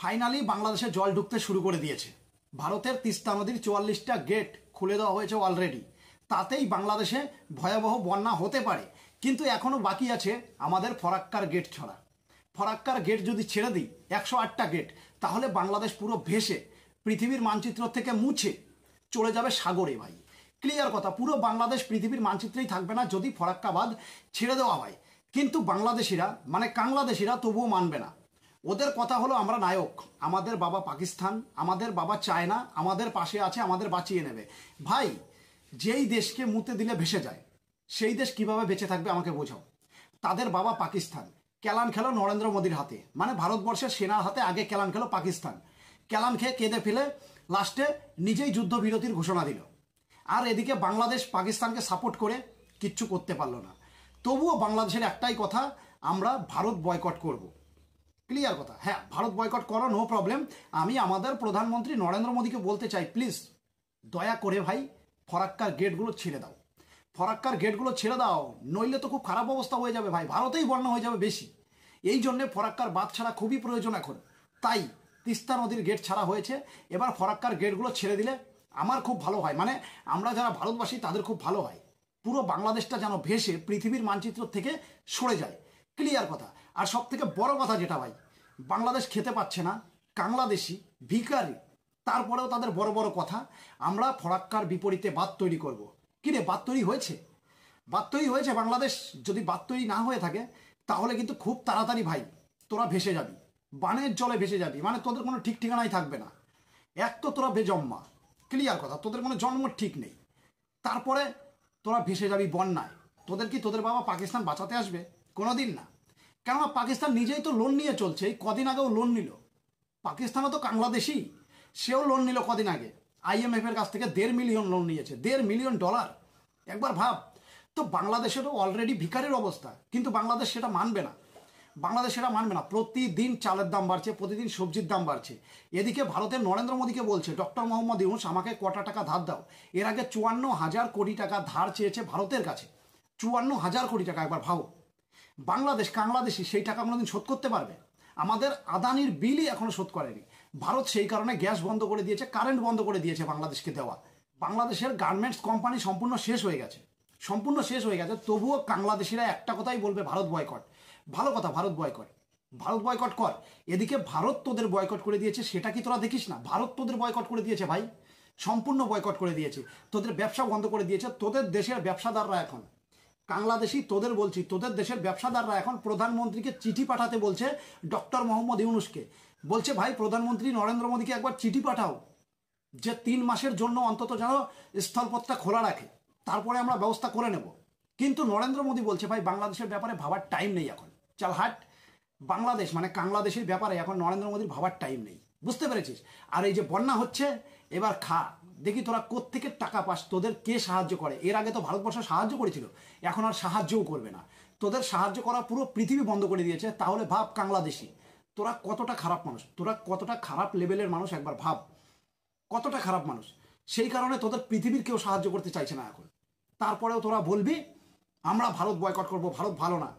Finally বাংলাদেশে জল ঢুকতে শুরু করে দিয়েছে। ভারতের তিস্তা নদীর 44টা গেট খুলে দেওয়া হয়েছে অলরেডি। তাতেই বাংলাদেশে ভয়াবহ বন্যা হতে পারে, কিন্তু এখনও বাকি আছে আমাদের ফরাক্কার গেট ছড়া। ফরাক্কার গেট যদি ছেড়ে দিই 108টা গেট, তাহলে বাংলাদেশ পুরো ভেসে পৃথিবীর মানচিত্র থেকে মুছে চলে যাবে সাগরে। ভাই ক্লিয়ার কথা, পুরো বাংলাদেশ পৃথিবীর মানচিত্রেই থাকবে না যদি ফরাক্কা বাঁধ ছেড়ে দেওয়া হয়। কিন্তু বাংলাদেশিরা মানে কাংলাদেশিরা তবুও মানবে না। ওদের কথা হলো আমরা নায়ক, আমাদের বাবা পাকিস্তান, আমাদের বাবা চায়না, আমাদের পাশে আছে, আমাদের বাঁচিয়ে নেবে। ভাই যেই দেশকে মুতে দিলে ভেসে যায় সেই দেশ কিভাবে বেঁচে থাকবে আমাকে বোঝাও। তাদের বাবা পাকিস্তান, কেলান খেলো নরেন্দ্র মোদীর হাতে, মানে ভারতবর্ষের সেনার হাতে আগে কেলান খেলো পাকিস্তান। কেলান খেয়ে কেঁদে ফেলে লাস্টে নিজেই যুদ্ধবিরতির ঘোষণা দিল। আর এদিকে বাংলাদেশ পাকিস্তানকে সাপোর্ট করে কিচ্ছু করতে পারলো না। তবুও বাংলাদেশের একটাই কথা, আমরা ভারত বয়কট করব। ক্লিয়ার কথা, হ্যাঁ ভারত বয়কট করো, নো প্রবলেম। আমি আমাদের প্রধানমন্ত্রী নরেন্দ্র মোদীকে বলতে চাই, প্লিজ দয়া করে ভাই ফরাক্কার গেটগুলো ছেড়ে দাও, ফরাক্কার গেটগুলো ছেড়ে দাও, নইলে তো খুব খারাপ অবস্থা হয়ে যাবে ভাই, ভারতেই বন্যা হয়ে যাবে বেশি। এই জন্যে ফরাক্কার বাঁধ ছাড়া খুবই প্রয়োজন এখন। তাই তিস্তা নদীর গেট ছাড়া হয়েছে, এবার ফরাক্কার গেটগুলো ছেড়ে দিলে আমার খুব ভালো হয়, মানে আমরা যারা ভারতবাসী তাদের খুব ভালো হয়। পুরো বাংলাদেশটা যেন ভেসে পৃথিবীর মানচিত্র থেকে সরে যায়। ক্লিয়ার কথা। আর সব থেকে বড় কথা যেটা ভাই, বাংলাদেশ খেতে পাচ্ছে না, বাংলাদেশি ভিখারি, তারপরেও তাদের বড় বড় কথা, আমরা ফরাক্কার বিপরীতে বাঁধ তৈরি করব। কিরে বাঁধ তৈরি হয়েছে? বাঁধ তৈরি হয়েছে বাংলাদেশ। যদি বাঁধ তৈরি না হয়ে থাকে তাহলে কিন্তু খুব তাড়াতাড়ি ভাই তোরা ভেসে যাবি, বানের জলে ভেসে যাবি, মানে তোদের কোনো ঠিক ঠিকানাই থাকবে না। এক তো তোরা বেজম্মা, ক্লিয়ার কথা, তোদের কোনো জন্ম ঠিক নেই, তারপরে তোরা ভেসে যাবি বন্যায়। তোদের কি তোদের বাবা পাকিস্তান বাঁচাতে আসবে? কোনো দিন না। কেননা পাকিস্তান নিজেই তো লোন নিয়ে চলছে, এই কদিন আগেও লোন নিল। পাকিস্তানও তো বাংলাদেশি, সেও লোন নিল কদিন আগে IMF এর কাছ থেকে। 1.5 মিলিয়ন লোন নিয়েছে, $1.5 মিলিয়ন। একবার ভাব তো, বাংলাদেশেরও অলরেডি ভিখারির অবস্থা, কিন্তু বাংলাদেশ সেটা মানবে না। বাংলাদেশ সেটা মানবে না। প্রতিদিন চালের দাম বাড়ছে, প্রতিদিন সবজির দাম বাড়ছে। এদিকে ভারতের নরেন্দ্র মোদীকে বলছে ডক্টর মোহাম্মদ ইউনূস আমাকে কটা টাকা ধার দাও। এর আগে 54,000 কোটি টাকা ধার চেয়েছে ভারতের কাছে, 54,000 কোটি টাকা। একবার ভাবো, বাংলাদেশি সেই টাকা কোনোদিন শোধ করতে পারবে? আমাদের আদানির বিলই এখনো শোধ করেনি ভারত, সেই কারণে গ্যাস বন্ধ করে দিয়েছে, কারেন্ট বন্ধ করে দিয়েছে বাংলাদেশকে দেওয়া। বাংলাদেশের গার্মেন্টস কোম্পানি সম্পূর্ণ শেষ হয়ে গেছে, সম্পূর্ণ শেষ হয়ে গেছে। তবুও বাংলাদেশিরা একটা কথাই বলবে, ভারত বয়কট। ভালো কথা, ভারত বয়কট, ভারত বয়কট কর। এদিকে ভারত তোদের বয়কট করে দিয়েছে, সেটা কি তোরা দেখিস না? ভারত তোদের বয়কট করে দিয়েছে ভাই, সম্পূর্ণ বয়কট করে দিয়েছে, তোদের ব্যবসা বন্ধ করে দিয়েছে। তোদের দেশের ব্যবসাদাররা এখন, বাংলাদেশি তোদের বলছি, তোদের দেশের ব্যবসাদাররা এখন প্রধানমন্ত্রীকে চিঠি পাঠাতে বলছে, ডক্টর মোহাম্মদ ইউনূসকে বলছে ভাই প্রধানমন্ত্রী নরেন্দ্র মোদীকে একবার চিঠি পাঠাও যে 3 মাসের জন্য অন্তত যেন স্থলপথটা খোলা রাখে, তারপরে আমরা ব্যবস্থা করে নেব। কিন্তু নরেন্দ্র মোদী বলছে ভাই বাংলাদেশের ব্যাপারে ভাবার টাইম নেই এখন, চাল হাট। বাংলাদেশ মানে বাংলাদেশের ব্যাপারে এখন নরেন্দ্র মোদীর ভাবার টাইম নেই, বুঝতে পেরেছিস? আর এই যে বন্যা হচ্ছে, এবার খা, দেখি তোরা কোত্থেকে টাকা পাস, তোদের কে সাহায্য করে। এর আগে তো ভারতবর্ষ সাহায্য করেছিল, এখন আর সাহায্যও করবে না। তোদের সাহায্য করা পুরো পৃথিবী বন্ধ করে দিয়েছে। তাহলে ভাব বাংলাদেশি তোরা কতটা খারাপ মানুষ, তোরা কতটা খারাপ লেভেলের মানুষ, একবার ভাব কতটা খারাপ মানুষ। সেই কারণে তোদের পৃথিবীর কেউ সাহায্য করতে চাইছে না এখন। তারপরেও তোরা বলবি আমরা ভারত বয়কট করব, ভারত ভালো না।